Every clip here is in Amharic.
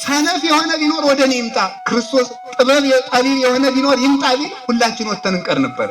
ሰነፍ የሆነ ቢኖር ወደ እኔ ይምጣ፣ ክርስቶስ ጠቢብ የሆነ ቢኖር ይምጣ ቢል ሁላችን ወጥተን እንቀር ነበረ።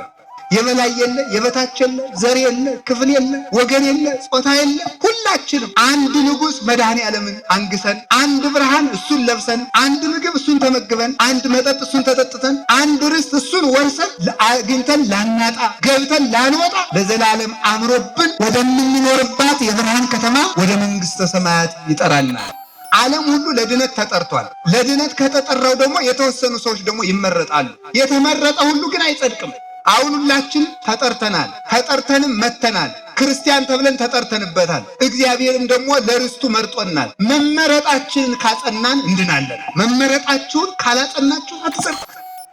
የበላይ የለ፣ የበታች የለ፣ ዘር የለ፣ ክፍል የለ፣ ወገን የለ፣ ጾታ የለ፣ ሁላችንም አንድ ንጉሥ መድኃኔ ዓለምን አንግሰን፣ አንድ ብርሃን እሱን ለብሰን፣ አንድ ምግብ እሱን ተመግበን፣ አንድ መጠጥ እሱን ተጠጥተን፣ አንድ ርስት እሱን ወርሰን አግኝተን ላናጣ ገብተን ላንወጣ ለዘላለም አምሮብን ወደምንኖርባት የብርሃን ከተማ ወደ መንግሥተ ሰማያት ይጠራናል። ዓለም ሁሉ ለድነት ተጠርቷል። ለድነት ከተጠራው ደግሞ የተወሰኑ ሰዎች ደግሞ ይመረጣሉ። የተመረጠ ሁሉ ግን አይጸድቅም። አሁን ሁላችን ተጠርተናል፣ ተጠርተንም መተናል። ክርስቲያን ተብለን ተጠርተንበታል። እግዚአብሔርም ደግሞ ለርስቱ መርጦናል። መመረጣችንን ካጸናን እንድናለን። መመረጣችሁን ካላጸናችሁ አትጸድቁ።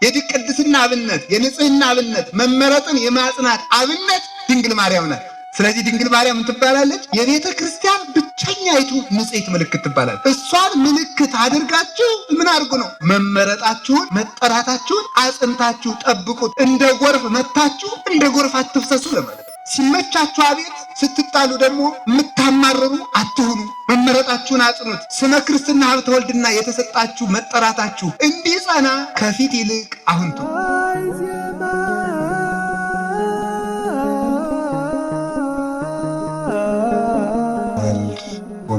የቅድስና አብነት፣ የንጽህና አብነት፣ መመረጥን የማጽናት አብነት ድንግል ማርያም ናት። ስለዚህ ድንግል ማርያም ትባላለች የቤተ ክርስቲያን ብቸኛይቱ ንጽሕት ምልክት ትባላለች። እሷን ምልክት አድርጋችሁ ምን አድርጉ ነው? መመረጣችሁን መጠራታችሁን አጽንታችሁ ጠብቁት። እንደ ጎርፍ መታችሁ እንደ ጎርፍ አትፍሰሱ ለማለት። ሲመቻችሁ አቤት፣ ስትጣሉ ደግሞ የምታማርሩ አትሁኑ። መመረጣችሁን አጽኑት። ስመ ክርስትና ሀብተ ወልድና የተሰጣችሁ መጠራታችሁ እንዲጸና ከፊት ይልቅ አሁን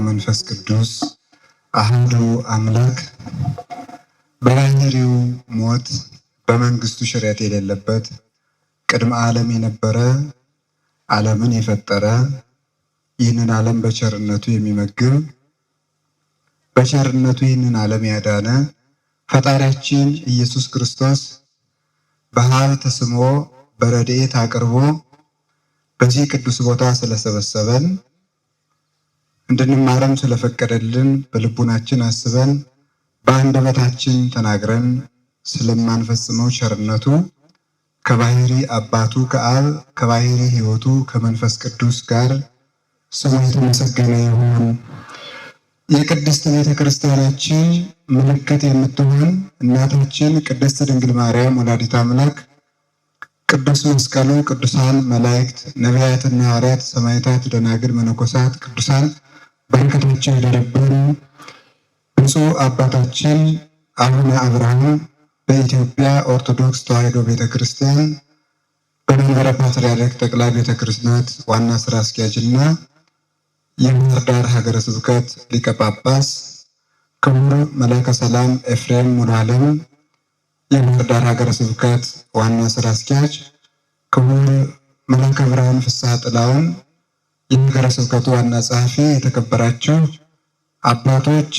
መንፈስ ቅዱስ አሐዱ አምላክ በባሕርዩ ሞት በመንግስቱ ሽረት የሌለበት ቅድመ ዓለም የነበረ ዓለምን የፈጠረ ይህንን ዓለም በቸርነቱ የሚመግብ በቸርነቱ ይህንን ዓለም ያዳነ ፈጣሪያችን ኢየሱስ ክርስቶስ በሀብት ስሞ በረድኤት አቅርቦ በዚህ ቅዱስ ቦታ ስለሰበሰበን እንድንማረም ስለፈቀደልን በልቡናችን አስበን በአንደበታችን ተናግረን ስለማንፈጽመው ቸርነቱ ከባሕሪ አባቱ ከአብ ከባሕሪ ሕይወቱ ከመንፈስ ቅዱስ ጋር ስሙ የተመሰገነ ይሁን። የቅድስት ቤተ ክርስቲያናችን ምልክት የምትሆን እናታችን ቅድስት ድንግል ማርያም ወላዲተ አምላክ ቅዱስ መስቀሉ፣ ቅዱሳን መላእክት፣ ነቢያትና ሐዋርያት፣ ሰማዕታት፣ ደናግል፣ መነኮሳት፣ ቅዱሳን በረከታቸው የደረበሩ ብፁዕ አባታችን አቡነ አብርሃም በኢትዮጵያ ኦርቶዶክስ ተዋሕዶ ቤተ ክርስቲያን በመንበረ ፓትርያርክ ጠቅላይ ቤተ ክህነት ዋና ስራ አስኪያጅና የባሕር ዳር ሀገረ ስብከት ሊቀ ጳጳስ፣ ክቡር መላከ ሰላም ኤፍሬም ሙሉዓለም የባሕር ዳር ሀገረ ስብከት ዋና ስራ አስኪያጅ፣ ክቡር መላከ ብርሃን ፍስሐ ጥላሁን የሀገረ ስብከቱ ዋና ጸሐፊ፣ የተከበራችሁ አባቶች፣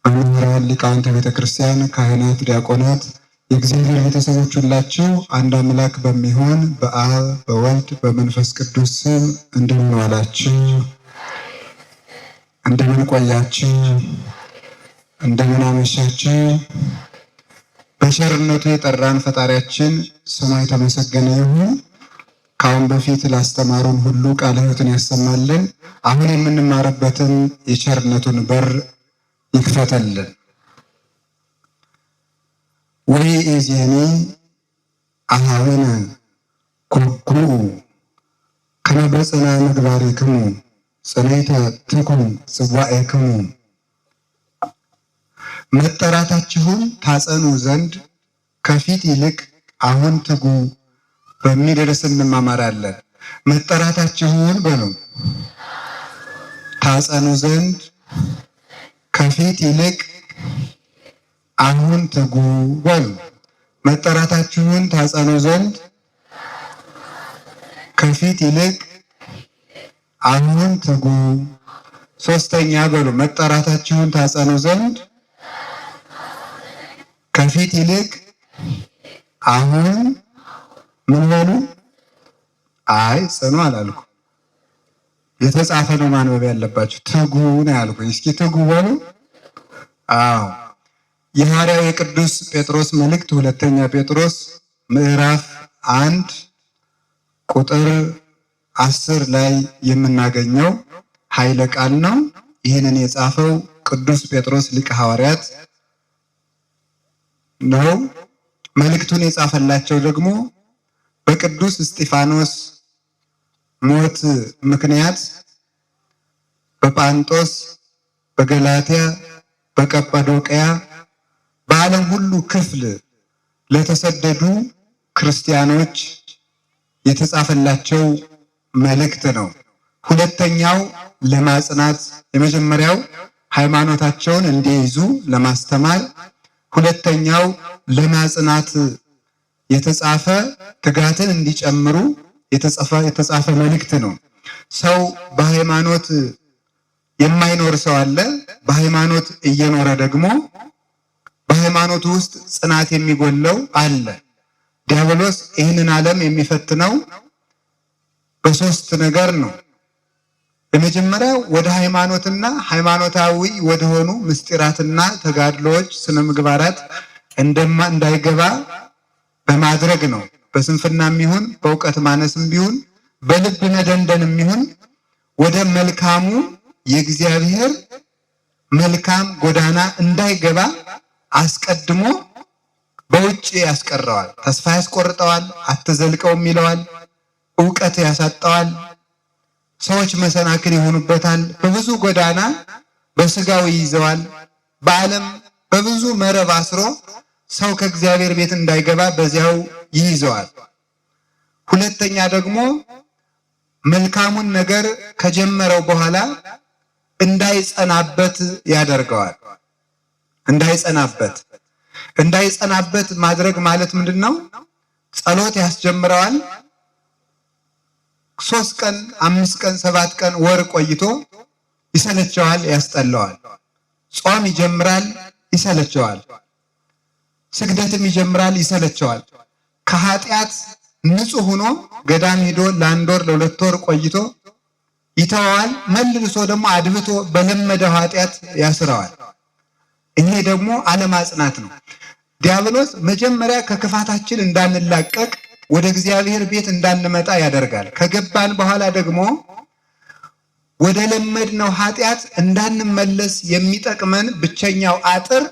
መምህራን፣ ሊቃውንተ ቤተ ክርስቲያን፣ ካህናት፣ ዲያቆናት፣ የእግዚአብሔር ቤተሰቦች ሁላችሁ አንድ አምላክ በሚሆን በአብ በወልድ በመንፈስ ቅዱስ ስም እንደምን ዋላችሁ? እንደምን ቆያችሁ? እንደምን አመሻችሁ? በቸርነቱ የጠራን ፈጣሪያችን ስሙ የተመሰገነ ይሁን። ከአሁን በፊት ላስተማሩን ሁሉ ቃለ ሕይወትን ያሰማልን። አሁን የምንማርበትን የቸርነቱን በር ይክፈተልን። ወኢዜኒ አኀዊነ ኩኩኡ ከመ በጽና ምግባሪክሙ ጽኔተ ትኩን ጽዋዔክሙ። መጠራታችሁን ታጸኑ ዘንድ ከፊት ይልቅ አሁን ትጉ በሚል ርዕስ እንማማራለን። መጠራታችሁን በሉ ታጸኑ ዘንድ ከፊት ይልቅ አሁን ትጉ በሉ። መጠራታችሁን ታጸኑ ዘንድ ከፊት ይልቅ አሁን ትጉ። ሶስተኛ በሉ መጠራታችሁን ታጸኑ ዘንድ ከፊት ይልቅ አሁን ምን በሉ? አይ ጽኑ አላልኩ። የተጻፈ ነው ማንበብ ያለባችሁ። ትጉ ነው ያልኩኝ። እስኪ ትጉ በሉ። አዎ የሐዋርያው የቅዱስ ጴጥሮስ መልእክት ሁለተኛ ጴጥሮስ ምዕራፍ 1 ቁጥር 10 ላይ የምናገኘው ኃይለ ቃል ነው። ይህንን የጻፈው ቅዱስ ጴጥሮስ ሊቀ ሐዋርያት ነው። መልእክቱን የጻፈላቸው ደግሞ በቅዱስ እስጢፋኖስ ሞት ምክንያት በጳንጦስ፣ በገላትያ፣ በቀጳዶቅያ በዓለም ሁሉ ክፍል ለተሰደዱ ክርስቲያኖች የተጻፈላቸው መልእክት ነው። ሁለተኛው ለማጽናት፣ የመጀመሪያው ሃይማኖታቸውን እንዲይዙ ለማስተማር፣ ሁለተኛው ለማጽናት የተጻፈ ትጋትን እንዲጨምሩ የተጻፈ መልእክት ነው። ሰው በሃይማኖት የማይኖር ሰው አለ። በሃይማኖት እየኖረ ደግሞ በሃይማኖቱ ውስጥ ጽናት የሚጎለው አለ። ዲያብሎስ ይህንን ዓለም የሚፈትነው በሶስት ነገር ነው። የመጀመሪያው ወደ ሃይማኖትና ሃይማኖታዊ ወደሆኑ ምስጢራትና ተጋድሎዎች፣ ስነ ምግባራት እንዳይገባ በማድረግ ነው። በስንፍናም ይሁን በእውቀት ማነስም ቢሆን በልብ መደንደንም ይሁን ወደ መልካሙ የእግዚአብሔር መልካም ጎዳና እንዳይገባ አስቀድሞ በውጭ ያስቀረዋል። ተስፋ ያስቆርጠዋል፣ አትዘልቀውም ይለዋል፣ እውቀት ያሳጣዋል፣ ሰዎች መሰናክል ይሆኑበታል። በብዙ ጎዳና በስጋው ይይዘዋል። በዓለም በብዙ መረብ አስሮ ሰው ከእግዚአብሔር ቤት እንዳይገባ በዚያው ይይዘዋል። ሁለተኛ ደግሞ መልካሙን ነገር ከጀመረው በኋላ እንዳይጸናበት ያደርገዋል። እንዳይጸናበት ማድረግ ማለት ምንድነው? ጸሎት ያስጀምረዋል። 3 ቀን 5 ቀን 7 ቀን ወር ቆይቶ ይሰለቸዋል፣ ያስጠላዋል። ጾም ይጀምራል፣ ይሰለቸዋል። ስግደትም ይጀምራል፣ ይሰለቸዋል። ከኃጢአት ንጹህ ሆኖ ገዳም ሄዶ ለ1 ወር ለ2 ወር ቆይቶ ይተዋል። መልሶ ደግሞ አድብቶ በለመደው ኃጢአት ያስረዋል። ይሄ ደግሞ አለማጽናት ነው። ዲያብሎስ መጀመሪያ ከክፋታችን እንዳንላቀቅ ወደ እግዚአብሔር ቤት እንዳንመጣ ያደርጋል። ከገባን በኋላ ደግሞ ወደ ለመድነው ኃጢአት እንዳንመለስ የሚጠቅመን ብቸኛው አጥር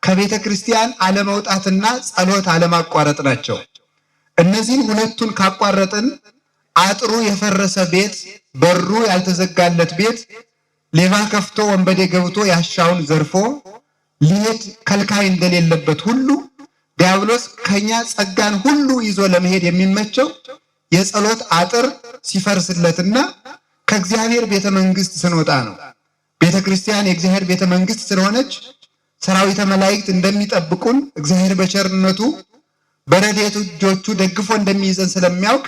ከቤተ ክርስቲያን አለመውጣትና ጸሎት አለማቋረጥ ናቸው። እነዚህን ሁለቱን ካቋረጥን አጥሩ የፈረሰ ቤት፣ በሩ ያልተዘጋለት ቤት ሌባ ከፍቶ ወንበዴ ገብቶ ያሻውን ዘርፎ ሊሄድ ከልካይ እንደሌለበት ሁሉ ዲያብሎስ ከኛ ጸጋን ሁሉ ይዞ ለመሄድ የሚመቸው የጸሎት አጥር ሲፈርስለትና ከእግዚአብሔር ቤተ መንግስት ስንወጣ ነው። ቤተ ክርስቲያን የእግዚአብሔር ቤተ መንግስት ስለሆነች ሰራዊተ መላእክት እንደሚጠብቁን እግዚአብሔር በቸርነቱ በረድኤቱ እጆቹ ደግፎ እንደሚይዘን ስለሚያውቅ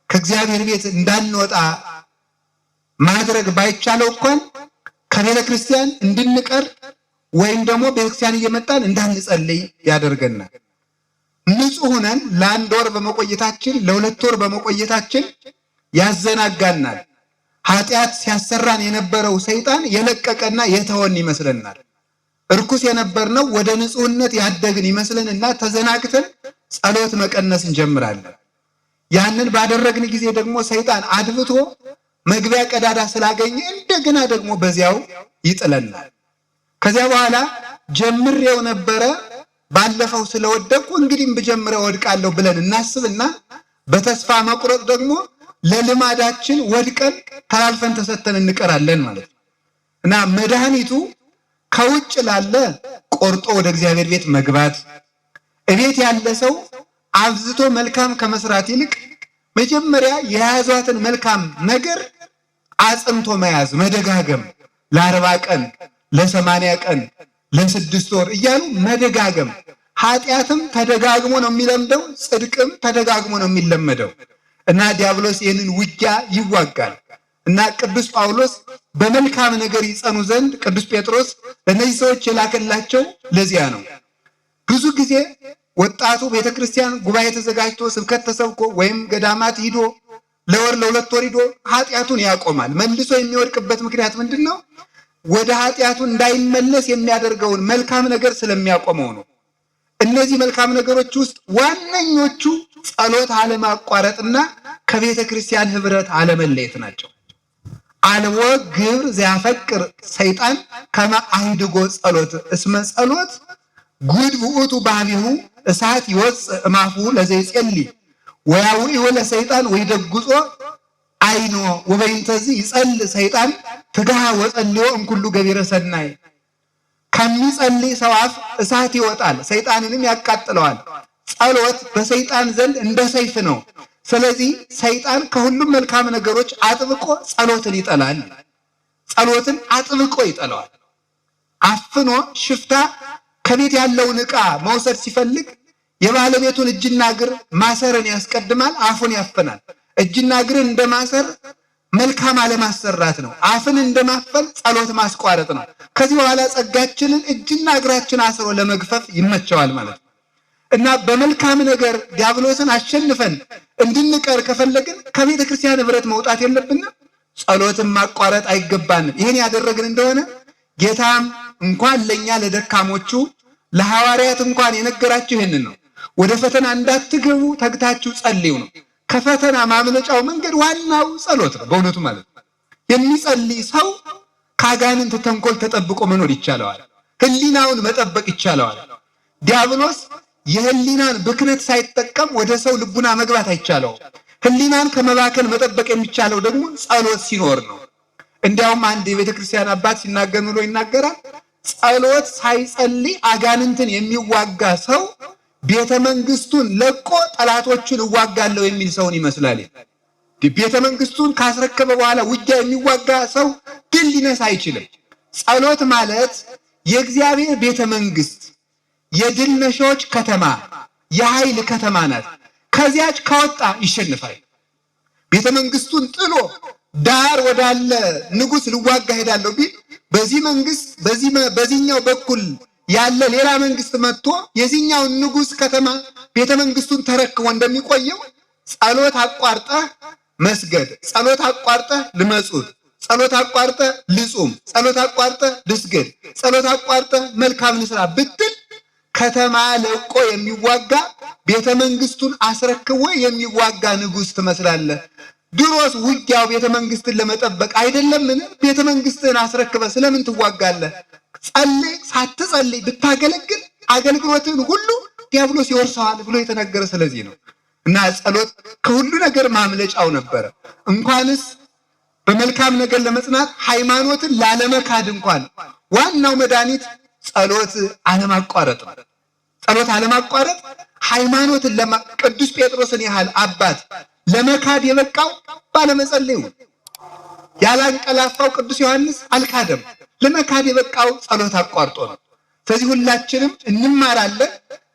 ከእግዚአብሔር ቤት እንዳንወጣ ማድረግ ባይቻለው እንኳን ከቤተ ክርስቲያን እንድንቀር ወይም ደግሞ ቤተክርስቲያን እየመጣን እንዳንጸልይ ያደርገናል። ንጹህ ሆነን ለ1 ወር በመቆየታችን ለ2 ወር በመቆየታችን ያዘናጋናል። ኃጢአት ሲያሰራን የነበረው ሰይጣን የለቀቀና የተወን ይመስለናል። እርኩስ የነበርነው ወደ ንጹህነት ያደግን ይመስለንና ተዘናግተን ጸሎት መቀነስ እንጀምራለን። ያንን ባደረግን ጊዜ ደግሞ ሰይጣን አድብቶ መግቢያ ቀዳዳ ስላገኘ እንደገና ደግሞ በዚያው ይጥለናል። ከዚያ በኋላ ጀምሬው ነበረ ባለፈው ስለወደቅኩ እንግዲህም ብጀምረው ወድቃለሁ ብለን እናስብና በተስፋ መቁረጥ ደግሞ ለልማዳችን ወድቀን ተላልፈን ተሰተን እንቀራለን ማለት ነው። እና መድኃኒቱ ከውጭ ላለ ቆርጦ ወደ እግዚአብሔር ቤት መግባት፣ እቤት ያለ ሰው አብዝቶ መልካም ከመስራት ይልቅ መጀመሪያ የያዟትን መልካም ነገር አጽንቶ መያዝ፣ መደጋገም ለ40 ቀን ለ80 ቀን ለ6 ወር እያሉ መደጋገም። ኃጢአትም ተደጋግሞ ነው የሚለምደው፣ ጽድቅም ተደጋግሞ ነው የሚለመደው። እና ዲያብሎስ ይህንን ውጊያ ይዋጋል። እና ቅዱስ ጳውሎስ በመልካም ነገር ይጸኑ ዘንድ ቅዱስ ጴጥሮስ ለእነዚህ ሰዎች የላከላቸው ለዚያ ነው። ብዙ ጊዜ ወጣቱ ቤተክርስቲያን ጉባኤ ተዘጋጅቶ ስብከት ተሰብኮ ወይም ገዳማት ሂዶ ለ1 ለ2 ወር ሂዶ ኃጢአቱን ያቆማል። መልሶ የሚወድቅበት ምክንያት ምንድን ነው? ወደ ኃጢአቱ እንዳይመለስ የሚያደርገውን መልካም ነገር ስለሚያቆመው ነው። እነዚህ መልካም ነገሮች ውስጥ ዋነኞቹ ጸሎት አለማቋረጥና ከቤተ ክርስቲያን ህብረት አለመለየት ናቸው። አልቦ ግብር ዘያፈቅር ሰይጣን ከመ አህድጎ ጸሎት እስመ ጸሎት ጉድ ውእቱ ባህቢሁ እሳት ይወፅእ እማፉ ለዘይጸልይ ወያውኢ ለሰይጣን ወይደግጾ አይኖ ወበይንተዚ ይጸልይ ሰይጣን ትግሃ ወጸልዮ እምኩሉ ገቢረ ሰናይ። ከሚጸልይ ሰው አፍ እሳት ይወጣል፣ ሰይጣንንም ያቃጥለዋል። ጸሎት በሰይጣን ዘንድ እንደ ሰይፍ ነው። ስለዚህ ሰይጣን ከሁሉም መልካም ነገሮች አጥብቆ ጸሎትን ይጠላል። ጸሎትን አጥብቆ ይጠላዋል። አፍኖ ሽፍታ ከቤት ያለውን ዕቃ መውሰድ ሲፈልግ የባለቤቱን እጅና እግር ማሰርን ያስቀድማል፣ አፉን ያፈናል። እጅና እግርን እንደማሰር መልካም አለማሰራት ነው። አፍን እንደማፈን ጸሎት ማስቋረጥ ነው። ከዚህ በኋላ ጸጋችንን እጅና እግራችን አስሮ ለመግፈፍ ይመቸዋል ማለት ነው። እና በመልካም ነገር ዲያብሎስን አሸንፈን እንድንቀር ከፈለግን ከቤተ ክርስቲያን ህብረት መውጣት የለብንም። ጸሎትን ማቋረጥ አይገባንም። ይህን ያደረግን እንደሆነ ጌታም እንኳን ለኛ ለደካሞቹ ለሐዋርያት እንኳን የነገራችሁ ይህንን ነው። ወደ ፈተና እንዳትገቡ ተግታችሁ ጸልዩ ነው። ከፈተና ማምለጫው መንገድ ዋናው ጸሎት ነው በእውነቱ ማለት ነው። የሚጸልይ ሰው ከአጋንንት ተንኮል ተጠብቆ መኖር ይቻለዋል። ህሊናውን መጠበቅ ይቻለዋል። ዲያብሎስ የህሊናን ብክነት ሳይጠቀም ወደ ሰው ልቡና መግባት አይቻለውም። ህሊናን ከመባከን መጠበቅ የሚቻለው ደግሞ ጸሎት ሲኖር ነው። እንዲያውም አንድ የቤተ ክርስቲያን አባት ሲናገር ብሎ ይናገራል። ጸሎት ሳይጸልይ አጋንንትን የሚዋጋ ሰው ቤተ መንግስቱን ለቆ ጠላቶቹን እዋጋለሁ የሚል ሰውን ይመስላል። ቤተ መንግስቱን ካስረከበ በኋላ ውጊያ የሚዋጋ ሰው ድል ሊነሳ አይችልም። ጸሎት ማለት የእግዚአብሔር ቤተ መንግስት የድል ነሾች ከተማ፣ የኃይል ከተማ ናት። ከዚያች ከወጣ ይሸንፋል። ቤተ መንግስቱን ጥሎ ዳር ወዳለ ንጉስ ልዋጋ ሄዳለሁ ቢል በዚህ መንግስት በዚህኛው በኩል ያለ ሌላ መንግስት መጥቶ የዚህኛውን ንጉስ ከተማ ቤተ መንግስቱን ተረክቦ እንደሚቆየው ጸሎት አቋርጠህ መስገድ፣ ጸሎት አቋርጠህ ልመጹት፣ ጸሎት አቋርጠህ ልጹም፣ ጸሎት አቋርጠህ ልስገድ፣ ጸሎት አቋርጠህ መልካም ልስራ ብትል ከተማ ለቆ የሚዋጋ ቤተ መንግስቱን አስረክቦ የሚዋጋ ንጉስ ትመስላለህ። ድሮስ ውጊያው ቤተ መንግስትን ለመጠበቅ አይደለምን? ቤተ መንግስትን አስረክበ ስለምን ትዋጋለህ? ጸልይ፣ ሳትጸልይ ብታገለግል አገልግሎትን ሁሉ ዲያብሎስ ይወርሰዋል ብሎ የተነገረ ስለዚህ ነው። እና ጸሎት ከሁሉ ነገር ማምለጫው ነበረ። እንኳንስ በመልካም ነገር ለመጽናት ሃይማኖትን ላለመካድ እንኳን ዋናው መድኃኒት ጸሎት አለማቋረጥ ነው። ጸሎት አለማቋረጥ ሃይማኖትን ቅዱስ ጴጥሮስን ያህል አባት ለመካድ የበቃው ባለመጸለዩ፣ ያላንቀላፋው ቅዱስ ዮሐንስ አልካደም። ለመካድ የበቃው ጸሎት አቋርጦ ነው። ስለዚህ ሁላችንም እንማራለን።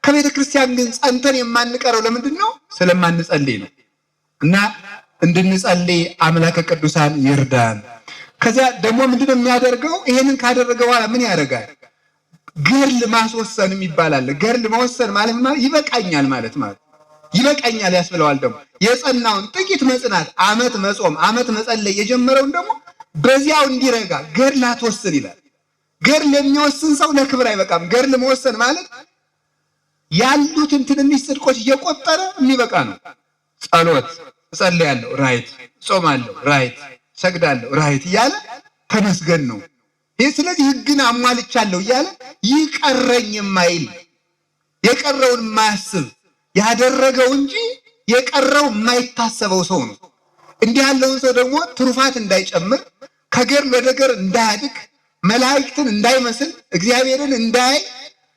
ከቤተ ክርስቲያን ግን ጸንተን የማንቀረው ለምንድን ነው? ስለማንጸልይ ነው። እና እንድንጸልይ አምላከ ቅዱሳን ይርዳን። ከዚያ ደግሞ ምንድነው የሚያደርገው? ይሄንን ካደረገ በኋላ ምን ያደርጋል? ገርል ማስወሰን ይባላል። ገርል መወሰን ማለት ይበቃኛል ማለት ይበቃኛል ያስብለዋል። ደግሞ የጸናውን ጥቂት መጽናት፣ ዓመት መጾም፣ ዓመት መጸለይ የጀመረውን ደግሞ በዚያው እንዲረጋ ገርል አትወስን ይላል። ገርል የሚወስን ሰው ለክብር አይበቃም። ገርል መወሰን ማለት ያሉትን ትንንሽ ጽድቆች እየቆጠረ የሚበቃ ነው። ጸሎት እጸልያለሁ፣ ራይት፣ ጾማለሁ፣ ራይት፣ ሰግዳለሁ፣ ራይት እያለ ተመስገን ነው። ይህ ስለዚህ ሕግን አሟልቻለሁ እያለ ይቀረኝ የማይል የቀረውን የማያስብ ያደረገው እንጂ የቀረው የማይታሰበው ሰው ነው። እንዲህ ያለውን ሰው ደግሞ ትሩፋት እንዳይጨምር፣ ከገር ወደ ገር እንዳያድግ፣ መላእክትን እንዳይመስል፣ እግዚአብሔርን እንዳያይ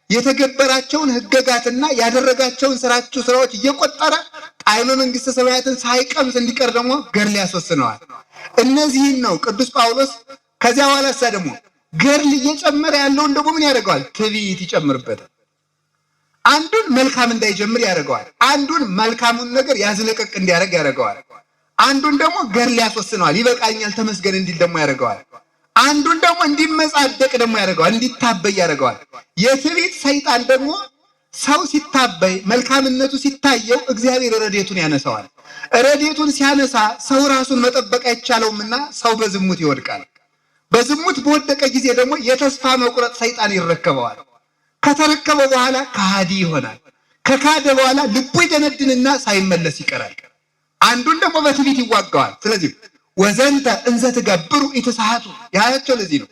የተገበራቸውን ሕገጋትና ያደረጋቸውን ስራዎች እየቆጠረ ጣዕመ መንግስተ ሰማያትን ሳይቀምስ እንዲቀር ደግሞ ገርል ያስወስነዋል። እነዚህን ነው ቅዱስ ጳውሎስ ከዚያ በኋላ ደግሞ ገርል እየጨመረ ያለውን ደግሞ ምን ያደርገዋል? ትዕቢት ይጨምርበታል። አንዱን መልካም እንዳይጀምር ያደርገዋል። አንዱን መልካሙን ነገር ያዝለቀቅ እንዲያደርግ ያደርገዋል። አንዱን ደግሞ ገርል ያስወስነዋል። ይበቃኛል ተመስገን እንዲል ደግሞ ያደርገዋል። አንዱን ደግሞ እንዲመጻደቅ ደግሞ ያደርገዋል፣ እንዲታበይ ያደርገዋል። የትዕቢት ሰይጣን ደግሞ ሰው ሲታበይ መልካምነቱ ሲታየው እግዚአብሔር ረድኤቱን ያነሳዋል። ረድኤቱን ሲያነሳ ሰው ራሱን መጠበቅ አይቻለውምና ሰው በዝሙት ይወድቃል። በዝሙት በወደቀ ጊዜ ደግሞ የተስፋ መቁረጥ ሰይጣን ይረከበዋል። ከተረከበ በኋላ ከሃዲ ይሆናል። ከካደ በኋላ ልቡ ይደነድንና ሳይመለስ ይቀራል። አንዱን ደግሞ በትዕቢት ይዋጋዋል። ስለዚህ ወዘንተ እንዘ ትገብሩ ኢትሳሃቱ ያላቸው ለዚህ ነው።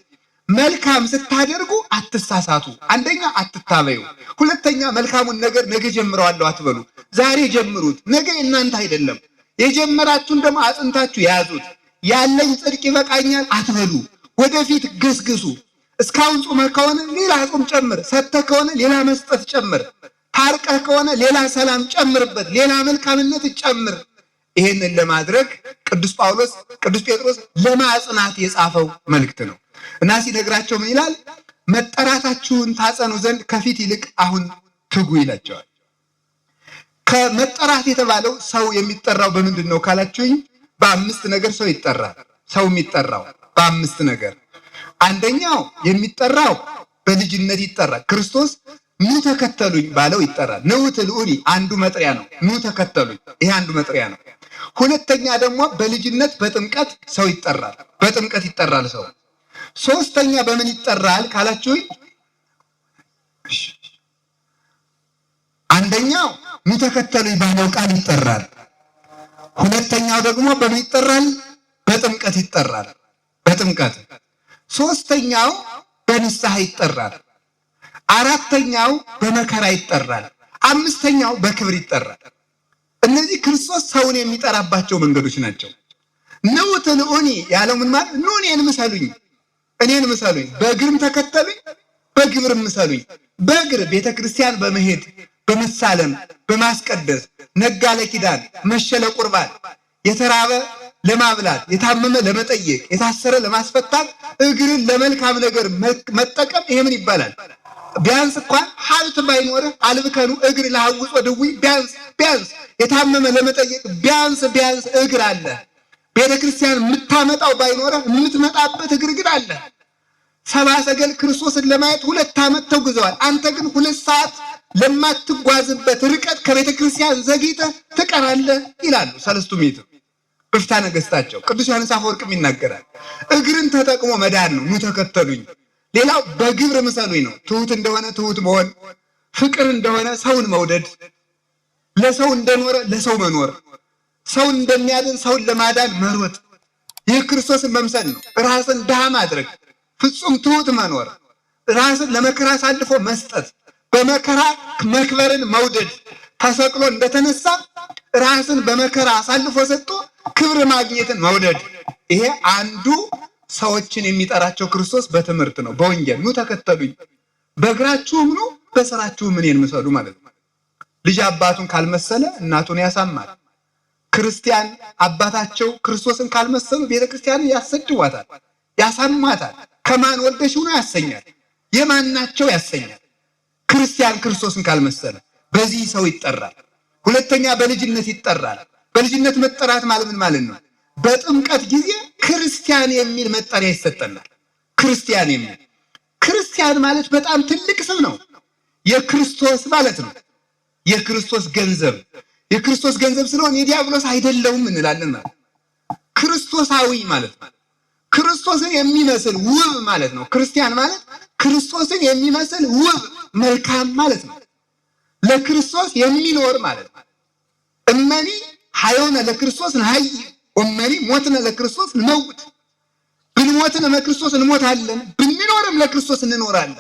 መልካም ስታደርጉ አትሳሳቱ። አንደኛ አትታበዩ፣ ሁለተኛ መልካሙን ነገር ነገ ጀምረዋለሁ አትበሉ። ዛሬ ጀምሩት፣ ነገ እናንተ አይደለም። የጀመራችሁን ደግሞ አጽንታችሁ ያዙት። ያለኝ ጽድቅ ይበቃኛል አትበሉ፣ ወደፊት ገስግሱ። እስካሁን ጾመህ ከሆነ ሌላ ጾም ጨምር፣ ሰጥተህ ከሆነ ሌላ መስጠት ጨምር፣ ታርቀህ ከሆነ ሌላ ሰላም ጨምርበት፣ ሌላ መልካምነት ጨምር። ይሄንን ለማድረግ ቅዱስ ጴጥሮስ ለማጽናት የጻፈው መልእክት ነው እና ሲነግራቸው ምን ይላል? መጠራታችሁን ታጸኑ ዘንድ ከፊት ይልቅ አሁን ትጉ ይላቸዋል። ከመጠራት የተባለው ሰው የሚጠራው በምንድን ነው ካላችሁኝ፣ በአምስት ነገር ሰው ይጠራል። ሰው የሚጠራው በአምስት ነገር፣ አንደኛው የሚጠራው በልጅነት ይጠራል። ክርስቶስ ኑ ተከተሉኝ ባለው ይጠራል። ኑ ትልኡኒ አንዱ መጥሪያ ነው። ኑ ተከተሉኝ ይሄ አንዱ መጥሪያ ነው። ሁለተኛ ደግሞ በልጅነት በጥምቀት ሰው ይጠራል። በጥምቀት ይጠራል ሰው። ሶስተኛ በምን ይጠራል ካላችሁኝ፣ አንደኛው ኑ ተከተሉኝ ባለው ቃል ይጠራል። ሁለተኛው ደግሞ በምን ይጠራል? በጥምቀት ይጠራል። በጥምቀት። ሶስተኛው በንስሐ ይጠራል። አራተኛው በመከራ ይጠራል። አምስተኛው በክብር ይጠራል። እነዚህ ክርስቶስ ሰውን የሚጠራባቸው መንገዶች ናቸው። ኑ ትልኡኒ ያለው ምን ማለት? ኑ እኔን ምሰሉኝ፣ በእግርም ተከተሉኝ፣ በግብርም ምሰሉኝ። በእግር ቤተክርስቲያን በመሄድ በመሳለም በማስቀደስ ነጋ ለኪዳን መሸ ለቁርባን፣ የተራበ ለማብላት፣ የታመመ ለመጠየቅ፣ የታሰረ ለማስፈታት እግርን ለመልካም ነገር መጠቀም ይሄ ምን ይባላል? ቢያንስ እንኳን ሀብት ባይኖርህ አልብከኑ እግር ለሐውጾ ድዊ፣ ቢያንስ የታመመ ለመጠየቅ ቢያንስ እግር አለ። ቤተክርስቲያን የምታመጣው ባይኖርህ የምትመጣበት እግር ግን አለ። ሰብአ ሰገል ክርስቶስን ለማየት 2 ዓመት ተጉዘዋል። አንተ ግን 2 ሰዓት ለማትጓዝበት ርቀት ከቤተክርስቲያን ዘግይተህ ትቀራለህ ይላሉ ሰለስቱ ምዕት በፍትሐ ነገሥታቸው። ቅዱስ ዮሐንስ አፈወርቅም ይናገራል። እግርን ተጠቅሞ መዳን ነው። ኑ ተከተሉኝ። ሌላው በግብር ምሰሉኝ ነው። ትሁት እንደሆነ ትሁት መሆን፣ ፍቅር እንደሆነ ሰውን መውደድ፣ ለሰው እንደኖረ ለሰው መኖር፣ ሰውን እንደሚያድን ሰውን ለማዳን መሮጥ፣ ይህ ክርስቶስን መምሰል ነው። ራስን ድሃ ማድረግ፣ ፍጹም ትሁት መኖር፣ ራስን ለመከራ አሳልፎ መስጠት፣ በመከራ መክበርን መውደድ፣ ተሰቅሎ እንደተነሳ ራስን በመከራ አሳልፎ ሰጥቶ ክብር ማግኘትን መውደድ። ይሄ አንዱ ሰዎችን የሚጠራቸው ክርስቶስ በትምህርት ነው፣ በወንጌል ኑ ተከተሉኝ፣ በእግራችሁም ኑ በስራችሁም እኔን ምሰሉ ማለት ነው። ልጅ አባቱን ካልመሰለ እናቱን ያሳማል። ክርስቲያን አባታቸው ክርስቶስን ካልመሰሉ ቤተክርስቲያንን ያሰድዋታል፣ ያሳማታል። ከማን ወልደሽው ነው ያሰኛል፣ የማናቸው ያሰኛል። ክርስቲያን ክርስቶስን ካልመሰለ በዚህ ሰው ይጠራል። ሁለተኛ በልጅነት ይጠራል። በልጅነት መጠራት ማለት ምን ማለት ነው? በጥምቀት ጊዜ ክርስቲያን የሚል መጠሪያ ይሰጠናል። ክርስቲያን የሚል ክርስቲያን ማለት በጣም ትልቅ ስም ነው። የክርስቶስ ማለት ነው። የክርስቶስ ገንዘብ ስለሆነ የዲያብሎስ አይደለሁም እንላለን ማለት ክርስቶሳዊ ማለት ነው። ክርስቶስን የሚመስል ውብ ማለት ነው። ክርስቲያን ማለት ክርስቶስን የሚመስል ውብ መልካም ማለት ነው። ለክርስቶስ የሚኖር ማለት ነው። እመኒ ሐዮነ ለክርስቶስ ነሐይ ወመኒ ሞትነ ለክርስቶስ እንመውት። ብንሞትም ለክርስቶስ እንሞታለን፣ ብንኖርም ለክርስቶስ እንኖራለን።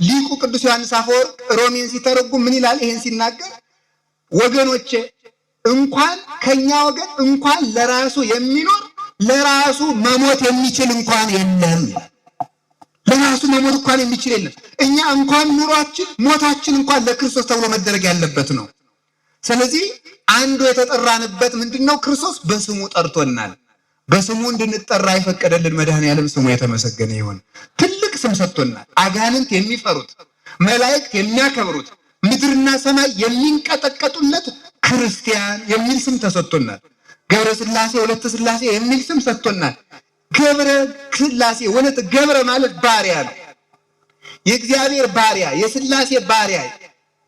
ሊቁ ቅዱስ ዮሐንስ አፈወርቅ ሮሜን ሲተረጉም ምን ይላል? ይሄን ሲናገር ወገኖቼ እንኳን ከኛ ወገን እንኳን ለራሱ የሚኖር ለራሱ መሞት የሚችል እንኳን የለም። ለራሱ መሞት እንኳን የሚችል የለም። እኛ እንኳን ኑሯችን ሞታችን እንኳን ለክርስቶስ ተብሎ መደረግ ያለበት ነው። ስለዚህ አንዱ የተጠራንበት ምንድነው? ክርስቶስ በስሙ ጠርቶናል። በስሙ እንድንጠራ የፈቀደልን መድኃኔዓለም ስሙ የተመሰገነ ይሁን። ትልቅ ስም ሰጥቶናል። አጋንንት የሚፈሩት፣ መላእክት የሚያከብሩት፣ ምድርና ሰማይ የሚንቀጠቀጡለት ክርስቲያን የሚል ስም ተሰጥቶናል። ገብረ ሥላሴ ወለተ ሥላሴ የሚል ስም ሰጥቶናል። ገብረ ሥላሴ ወለተ ገብረ ማለት ባሪያ ነው። የእግዚአብሔር ባሪያ፣ የሥላሴ ባሪያ፣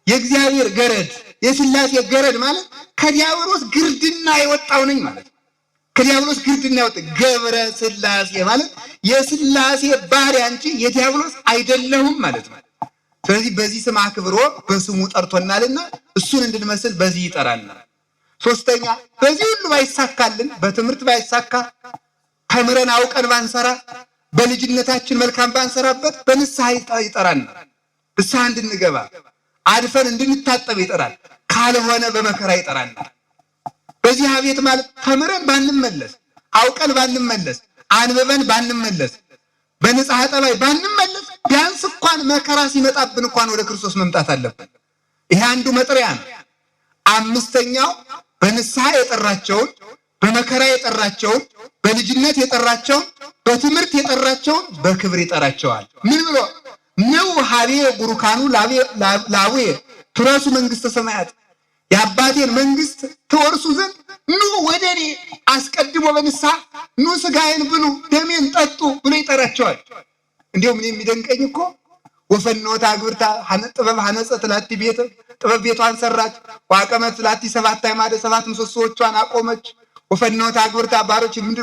የእግዚአብሔር ገረድ፣ የሥላሴ ገረድ ማለት ከዲያብሎስ ግርድና የወጣው ነኝ ማለት ነው። ከዲያብሎስ ግርድና የወጣ ገብረ ሥላሴ ማለት የሥላሴ ባሪያ እንጂ የዲያብሎስ አይደለሁም ማለት ነው። ስለዚህ በዚህ ስም አክብሮ በስሙ ጠርቶናልና እሱን እንድንመስል በዚህ ይጠራናል። ሶስተኛ በዚህ ሁሉ ባይሳካልን፣ በትምህርት ባይሳካ፣ ተምረን አውቀን ባንሰራ፣ በልጅነታችን መልካም ባንሰራበት በንስሐ ይጠራናል። ንስሐ እንድንገባ አድፈን እንድንታጠብ ይጠራል። ካልሆነ በመከራ ይጠራናል። በዚህ አቤት ማለት ተምረን ባንመለስ፣ አውቀን ባንመለስ፣ አንብበን ባንመለስ፣ በንጽሐ ጠባይ ባንመለስ ቢያንስ እንኳን መከራ ሲመጣብን እንኳን ወደ ክርስቶስ መምጣት አለብን። ይሄ አንዱ መጥሪያ ነው። አምስተኛው በንስሐ የጠራቸውን፣ በመከራ የጠራቸውን፣ በልጅነት የጠራቸውን፣ በትምህርት የጠራቸውን በክብር ይጠራቸዋል። ምን ብሎ ነው? ሀቤ ቡሩካኑ ላቡየ ትረሱ መንግስተ ሰማያት፣ የአባቴን መንግስት ትወርሱ ዘንድ ኑ ወደ እኔ፣ አስቀድሞ በንስሐ ኑ ስጋዬን ብሉ ደሜን ጠጡ ብሎ ይጠራቸዋል። እንዲሁም እኔ የሚደንቀኝ እኮ ወፈኖታ አግብርታ ጥበብ ሐነጸት ላቲ ቤተ፣ ጥበብ ቤቷን ሰራች። ዋቀመት ላቲ 7 አዕማደ 7 ምሰሶዎቿን አቆመች። ወፈኖታ አግብርታ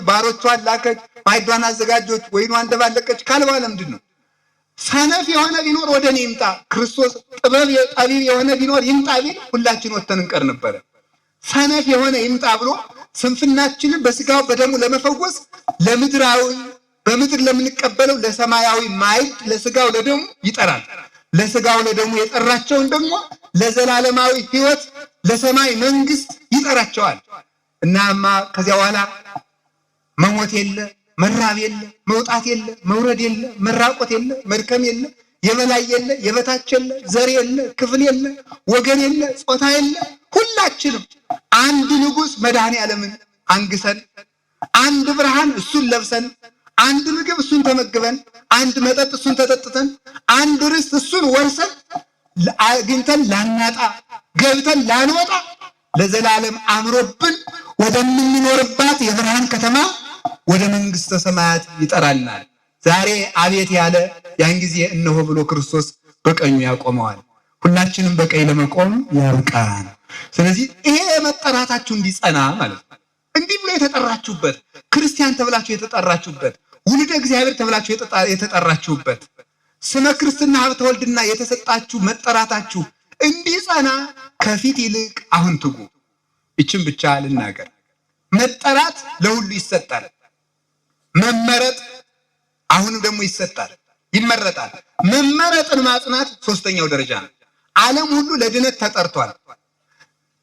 ባሮቿን ላከች፣ ማዕዷን አዘጋጆች፣ ወይኗን ደባለቀች ካለ በኋላ ምንድን ነው? ሰነፍ የሆነ ቢኖር ወደ እኔ ይምጣ፣ ክርስቶስ ጥበብ ጠቢብ የሆነ ቢኖር ይምጣ ቢል ሁላችን ወጥተን እንቀር ነበረ። ሰነፍ የሆነ ይምጣ ብሎ ስንፍናችንን በስጋው በደሙ ለመፈወስ ለምድራዊ በምድር ለምንቀበለው ለሰማያዊ ማዕድ ለስጋው ለደሙ ይጠራል። ለስጋው ለደሙ የጠራቸውን ደግሞ ለዘላለማዊ ሕይወት ለሰማይ መንግስት ይጠራቸዋል። እናማ ከዚያ በኋላ መሞት የለ፣ መራብ የለ፣ መውጣት የለ፣ መውረድ የለ፣ መራቆት የለ፣ መድከም የለ፣ የበላይ የለ፣ የበታች የለ፣ ዘር የለ፣ ክፍል የለ፣ ወገን የለ፣ ጾታ የለ። ሁላችንም አንድ ንጉሥ መድኃኔ ዓለምን አንግሰን፣ አንድ ብርሃን እሱን ለብሰን፣ አንድ ምግብ እሱን ተመግበን፣ አንድ መጠጥ እሱን ተጠጥተን፣ አንድ ርስት እሱን ወርሰን አግኝተን ላናጣ ገብተን ላንወጣ ለዘላለም አምሮብን ወደምንኖርባት የብርሃን ከተማ ወደ መንግስተ ሰማያት ይጠራናል። ዛሬ አቤት ያለ ያን ጊዜ እነሆ ብሎ ክርስቶስ በቀኙ ያቆመዋል። ሁላችንም በቀኝ ለመቆም ያብቃን። ስለዚህ ይሄ መጠራታችሁ እንዲጸና ማለት ነው። እንዲህ ብሎ የተጠራችሁበት ክርስቲያን ተብላችሁ የተጠራችሁበት ውልደ እግዚአብሔር ተብላችሁ የተጠራችሁበት ስመ ክርስትና ሀብተ ወልድና የተሰጣችሁ መጠራታችሁ እንዲጸና ከፊት ይልቅ አሁን ትጉ። ይችን ብቻ ልናገር። መጠራት ለሁሉ ይሰጣል። መመረጥ አሁንም ደግሞ ይሰጣል፣ ይመረጣል። መመረጥን ማጽናት ሶስተኛው ደረጃ ነው። ዓለም ሁሉ ለድነት ተጠርቷል።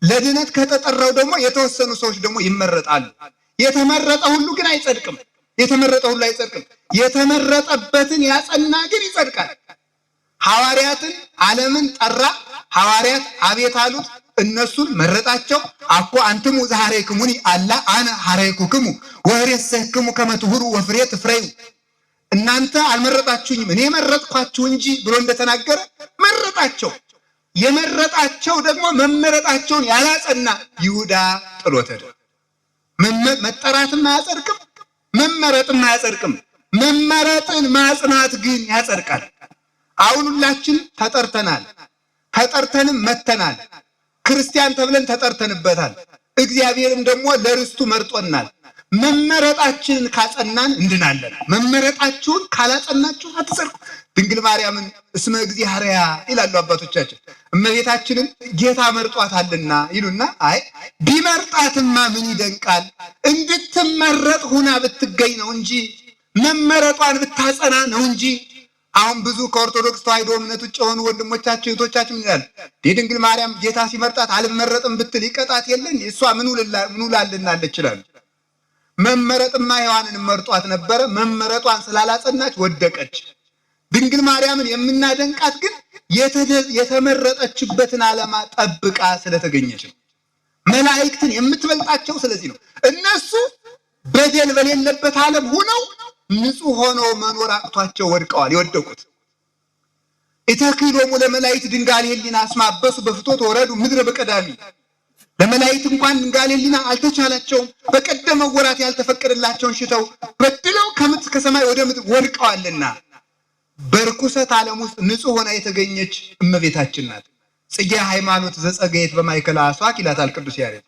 ለድነት ከተጠራው ደግሞ የተወሰኑ ሰዎች ደግሞ ይመረጣሉ። የተመረጠ ሁሉ ግን አይጸድቅም። የተመረጠ ሁሉ አይጸድቅም። የተመረጠበትን ያጸና ግን ይጸድቃል። ሐዋርያትን ዓለምን ጠራ። ሐዋርያት አቤት አሉት። እነሱን መረጣቸው። አኮ አንትሙ ዘሐረይክሙኒ አላ አነ ሐረይኩክሙ ወኅሬሰክሙ ከመ ትሁሩ ወፍሬ ትፍረዩ። እናንተ አልመረጣችሁኝም እኔ መረጥኳችሁ እንጂ ብሎ እንደተናገረ መረጣቸው። የመረጣቸው ደግሞ መመረጣቸውን ያላጸና ይሁዳ ጥሎት ሄደ። መጠራትም አያጸድቅም፣ መመረጥም አያጸድቅም። መመረጥን ማጽናት ግን ያጸድቃል። አሁን ሁላችን ተጠርተናል፣ ተጠርተንም መተናል። ክርስቲያን ተብለን ተጠርተንበታል። እግዚአብሔርም ደግሞ ለርስቱ መርጦናል። መመረጣችንን ካጸናን እንድናለን። መመረጣችሁን ካላጸናችሁ አትጸድቁ። ድንግል ማርያምን እስመ እግዚአብሔር ይላሉ አባቶቻችን። እመቤታችንን ጌታ መርጧታልና ይሉና አይ ቢመርጣትማ ምን ይደንቃል፣ እንድትመረጥ ሁና ብትገኝ ነው እንጂ መመረጧን ብታጸና ነው እንጂ። አሁን ብዙ ከኦርቶዶክስ ተዋሕዶ እምነት ውጭ የሆኑ ወንድሞቻችን እህቶቻችን ይላሉ ድንግል ማርያም ጌታ ሲመርጣት አልመረጥም ብትል ይቀጣት የለን እሷ ምን ውላልናለች ይላሉ። መመረጥማ ሔዋንን መርጧት ነበረ። መመረጧን ስላላጸናች ወደቀች። ድንግል ማርያምን የምናደንቃት ግን የተመረጠችበትን ዓላማ ጠብቃ ስለተገኘች ነው። መላእክትን የምትበልጣቸው ስለዚህ ነው። እነሱ በደል በሌለበት ዓለም ሆነው ንጹሕ ሆነው መኖር አቅቷቸው ወድቀዋል። የወደቁት ኢተክሎሙ ለመላእክት ድንጋሌ ሕሊና እስመ አበሱ በፍትወት ወረዱ ምድረ በቀዳሚ። ለመላእክት እንኳን ድንጋሌ ሕሊና አልተቻላቸውም። በቀደመው ወራት ያልተፈቀደላቸውን ሽተው በድለው ከሰማይ ወደ ምድር ወድቀዋልና በርኩሰት ዓለም ውስጥ ንጹሕ ሆና የተገኘች እመቤታችን ናት። ጽጌ ሃይማኖት ዘጸገየት በማእከለ አስዋክ ይላታል ቅዱስ ያሬድ።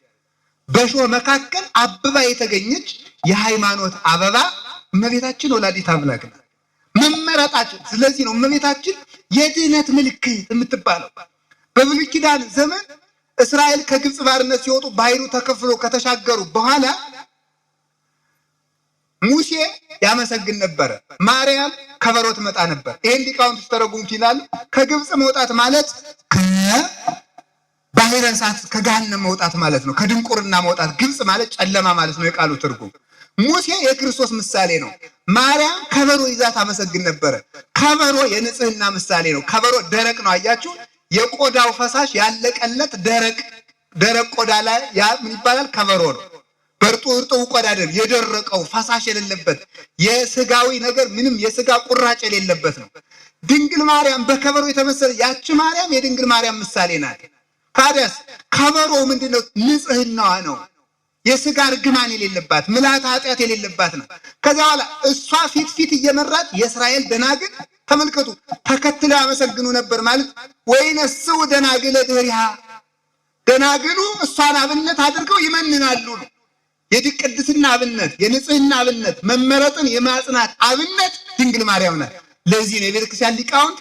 በእሾህ መካከል አብባ የተገኘች የሃይማኖት አበባ እመቤታችን ወላዲተ አምላክ ናት። መመረጣችን ስለዚህ ነው እመቤታችን የድህነት ምልክት የምትባለው። በብሉይ ኪዳን ዘመን እስራኤል ከግብፅ ባርነት ሲወጡ ባህሩ ተከፍሎ ከተሻገሩ በኋላ ሙሴ ያመሰግን ነበረ፣ ማርያም ከበሮ ትመታ ነበር። ይሄን ሊቃውንት ሲተረጉሙት ይላሉ ከግብፅ መውጣት ማለት ከባህረ እሳት ከገሃነም መውጣት ማለት ነው። ከድንቁርና መውጣት። ግብፅ ማለት ጨለማ ማለት ነው የቃሉ ትርጉም። ሙሴ የክርስቶስ ምሳሌ ነው። ማርያም ከበሮ ይዛ ታመሰግን ነበረ። ከበሮ የንጽህና ምሳሌ ነው። ከበሮ ደረቅ ነው። አያችሁ፣ የቆዳው ፈሳሽ ያለቀለት ደረቅ ቆዳ ላይ ያ ምን ይባላል? ከበሮ ነው። በእርጥቡ ቆዳ አይደል፣ የደረቀው ፈሳሽ የሌለበት የስጋዊ ነገር ምንም የስጋ ቁራጭ የሌለበት ነው። ድንግል ማርያም በከበሮ የተመሰለ ያቺ ማርያም የድንግል ማርያም ምሳሌ ናት። ታዲያስ ከበሮ ምንድነው? ንጽህናዋ ነው። የስጋ እርግማን የሌለባት ምልዓተ ኃጢአት የሌለባት ነው። ከዛ በኋላ እሷ ፊት እየመራት የእስራኤል ደናግል ተመልከቱ ተከትለው ያመሰግኑ ነበር ማለት ወይነስው ደናግለ ድህሪሃ ደናግሉ እሷን አብነት አድርገው ይመንናሉ ነው። የቅድስና አብነት፣ የንጽህና አብነት፣ መመረጥን የማጽናት አብነት ድንግል ማርያም ናት። ለዚህ ነው የቤተ ክርስቲያን ሊቃውንት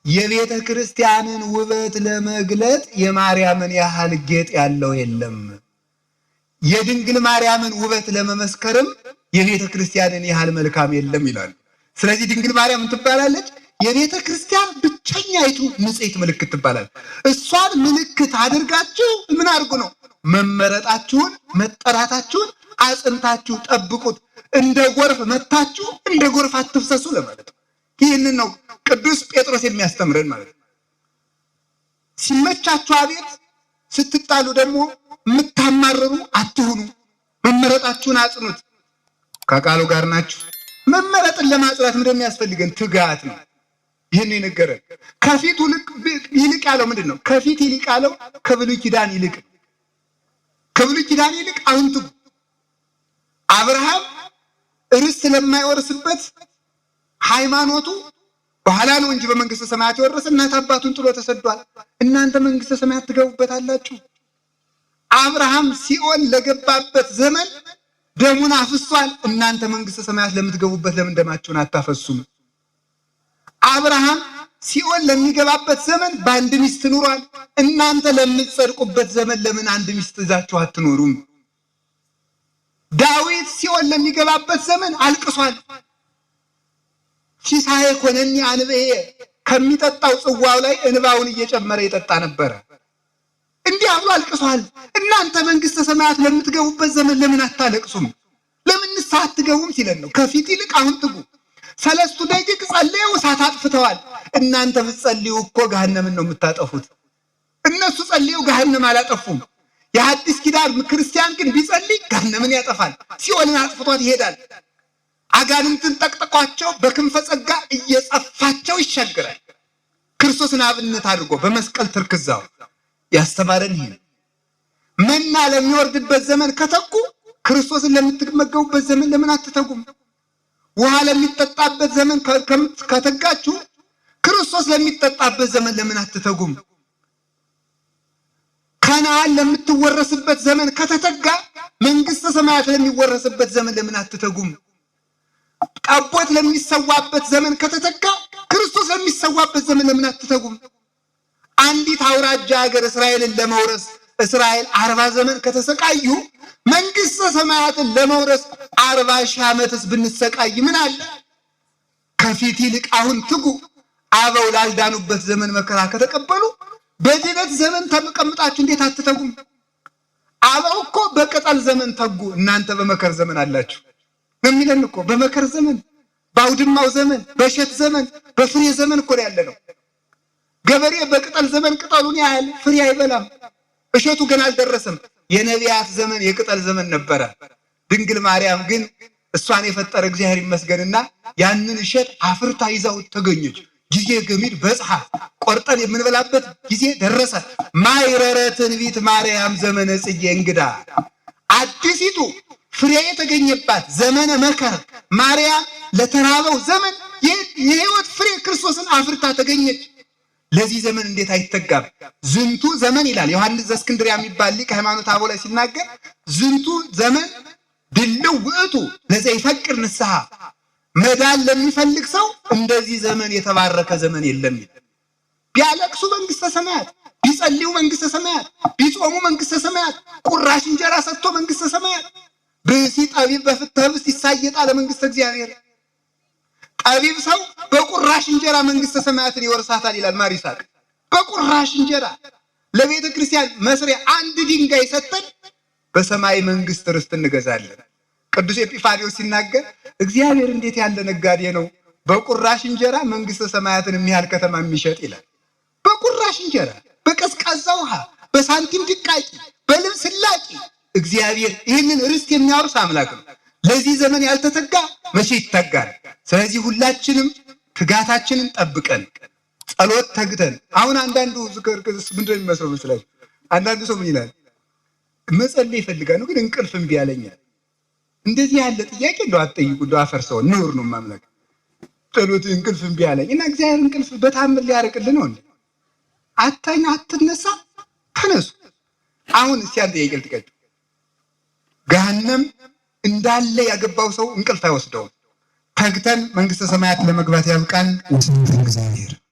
የቤተ ክርስቲያንን ውበት ለመግለጥ የማርያምን ያህል ጌጥ ያለው የለም፣ የድንግል ማርያምን ውበት ለመመስከርም የቤተ ክርስቲያንን ያህል መልካም የለም ይላሉ። ስለዚህ ድንግል ማርያም ትባላለች የቤተ ክርስቲያን ብቸኛይቱ ንጽሕት ምልክት ትባላለች። እሷን ምልክት አድርጋችሁ ምን አድርጉ ነው? መመረጣችሁን መጠራታችሁን አጽንታችሁ ጠብቁት። እንደ ጎርፍ መታችሁ እንደ ጎርፍ አትፍሰሱ ለማለት ነው። ይህንን ነው ቅዱስ ጴጥሮስ የሚያስተምረን ማለት ነው። ሲመቻችሁ አቤት፣ ስትጣሉ ደግሞ የምታማርሩ አትሁኑ። መመረጣችሁን አጽኑት። ከቃሉ ጋር ናችሁ። መመረጥን ለማጽናት እንደሚያስፈልገን ትጋት ነው። ይህን የነገረን ከፊት ይልቅ ያለው ምንድን ነው? ከፊት ይልቅ ያለው ከብሉይ ኪዳን ይልቅ ከብሉይ ኪዳን ይልቅ አሁን ትጉ። አብርሃም ርስት ስለማይወርስበት ሃይማኖቱ በኋላ ነው እንጂ በመንግስተ ሰማያት የወረሰ እናት አባቱን ጥሎ ተሰዷል። እናንተ መንግስተ ሰማያት ትገቡበታላችሁ። አብርሃም ሲኦል ለገባበት ዘመን ደሙን አፍሷል። እናንተ መንግስተ ሰማያት ለምትገቡበት ለምን ደማችሁን አታፈሱም? አብርሃም ሲኦል ለሚገባበት ዘመን በአንድ ሚስት ኑሯል። እናንተ ለምትጸድቁበት ዘመን ለምን አንድ ሚስት ይዛችሁ አትኖሩም? ዳዊት ሲኦል ለሚገባበት ዘመን አልቅሷል። ሲሳዬ ኮነኒ አንብኤ ከሚጠጣው ጽዋው ላይ እንባውን እየጨመረ ይጠጣ ነበረ። እንዲህ ብሎ አልቅሷል። እናንተ መንግስተ ሰማያት ለምትገቡበት ዘመን ለምን አታለቅሱም? ለምን ንስሐ አትገቡም ሲለን ነው። ከፊት ይልቅ አሁን ትጉ። ሰለስቱ ደቂቅ ጸልየው እሳት አጥፍተዋል። እናንተ ብትጸልዩ እኮ ገሃነምን ነው የምታጠፉት። እነሱ ጸልየው ገሃነም አላጠፉም። የሐዲስ ኪዳን ክርስቲያን ግን ቢጸልይ ገሃነምን ያጠፋል፣ ሲኦልን አጥፍቷት ይሄዳል። አጋንንትን ጠቅጥቋቸው በክንፈ ጸጋ እየጸፋቸው ይሻገራል። ክርስቶስን አብነት አድርጎ በመስቀል ትርክዛው ያስተማረን ይሄ መና ለሚወርድበት ዘመን ከተጉ ክርስቶስን ለምትመገቡበት ዘመን ለምን አትተጉም? ውሃ ለሚጠጣበት ዘመን ከተጋችሁ ክርስቶስ ለሚጠጣበት ዘመን ለምን አትተጉም? ከነዓን ለምትወረስበት ዘመን ከተተጋ መንግስተ ሰማያት ለሚወረስበት ዘመን ለምን አትተጉም? ጠቦት ለሚሰዋበት ዘመን ከተተጋ ክርስቶስ ለሚሰዋበት ዘመን ለምን አትተጉም? አንዲት አውራጃ ሀገር እስራኤልን ለመውረስ እስራኤል 40 ዘመን ከተሰቃዩ መንግስተ ሰማያትን ለመውረስ 40 ዓመትስ ብንሰቃይ ምን አለ? ከፊት ይልቅ አሁን ትጉ። አበው ላልዳኑበት ዘመን መከራ ከተቀበሉ በድነት ዘመን ተቀምጣችሁ እንዴት አትተጉም? አበው እኮ በቅጠል ዘመን ተጉ፣ እናንተ በመከር ዘመን አላችሁ የሚለን እኮ። በመከር ዘመን፣ በአውድማው ዘመን፣ በእሸት ዘመን፣ በፍሬ ዘመን እኮ ያለ ነው። ገበሬ በቅጠል ዘመን ቅጠሉን ያህል ፍሬ አይበላም። እሸቱ ገና አልደረሰም። የነቢያት ዘመን የቅጠል ዘመን ነበረ። ድንግል ማርያም ግን እሷን የፈጠረ እግዚአብሔር ይመስገንና ያንን እሸት አፍርታ ይዛው ተገኘች። ጊዜ ገሚድ በጽሐ ቆርጠን የምንበላበት ጊዜ ደረሰ። ማይረረ ትንቢት ማርያም ዘመነ ጽጌ እንግዳ አዲሲቱ ፍሬ የተገኘባት ዘመነ መከር ማርያም ለተራበው ዘመን የሕይወት ፍሬ ክርስቶስን አፍርታ ተገኘች። ለዚህ ዘመን እንዴት አይተጋም? ዝንቱ ዘመን ይላል ዮሐንስ ዘእስክንድርያ የሚባል ሊቅ ሃይማኖተ አበው ላይ ሲናገር ዝንቱ ዘመን ድልው ውእቱ ለዘይፈቅር ንስሐ መዳን ለሚፈልግ ሰው እንደዚህ ዘመን የተባረከ ዘመን የለም። ቢያለቅሱ መንግስተ ሰማያት፣ ቢጸልዩ መንግስተ ሰማያት፣ ቢጾሙ መንግስተ ሰማያት፣ ቁራሽ እንጀራ ሰጥቶ መንግስተ ሰማያት። ብእሲ ጠቢብ በፍትሐ ኅብስት ይሳየጣል ለመንግስተ እግዚአብሔር። ጠቢብ ሰው በቁራሽ እንጀራ መንግስተ ሰማያትን ይወርሳታል ይላል ማር ይስሐቅ። በቁራሽ እንጀራ ለቤተ ክርስቲያን መስሪያ አንድ ድንጋይ ሰጠን በሰማይ መንግስት ርስት እንገዛለን። ቅዱስ ኤጲፋንዮስ ሲናገር እግዚአብሔር እንዴት ያለ ነጋዴ ነው በቁራሽ እንጀራ መንግስተ ሰማያትን የሚያህል ከተማ የሚሸጥ ይላል። በቁራሽ እንጀራ፣ በቀዝቃዛ ውሃ፣ በሳንቲም ድቃቂ፣ በልብስ ላቂ እግዚአብሔር ይህንን ርስት የሚያወርስ አምላክ ነው። ለዚህ ዘመን ያልተተጋ መቼ ይተጋል? ስለዚህ ሁላችንም ትጋታችንን ጠብቀን ጸሎት ተግተን አሁን አንዳንዱ ዝክርክስ ምንድን ነው የሚመስለው መስላችሁ? አንዳንዱ ሰው ምን ይላል? መጸለይ ይፈልጋል ነው ግን እንቅልፍ እምቢ ያለኛል። እንደዚህ ያለ ጥያቄ እንደው አትጠይቁ፣ እንደው አፈርሰው ነውር ነው ማምላክ። ጸሎት እንቅልፍ እምቢ ያለኝ እና እግዚአብሔር እንቅልፍ በታምር ሊያርቅልን ነው እንዴ? አተኛ አትነሳ፣ ተነሱ። አሁን እስኪ አንድ ጥያቄ ልጥቀቅ። ገሃነም እንዳለ ያገባው ሰው እንቅልፍ አይወስደውም። ተግተን መንግስተ ሰማያት ለመግባት ያብቃን። እግዚአብሔር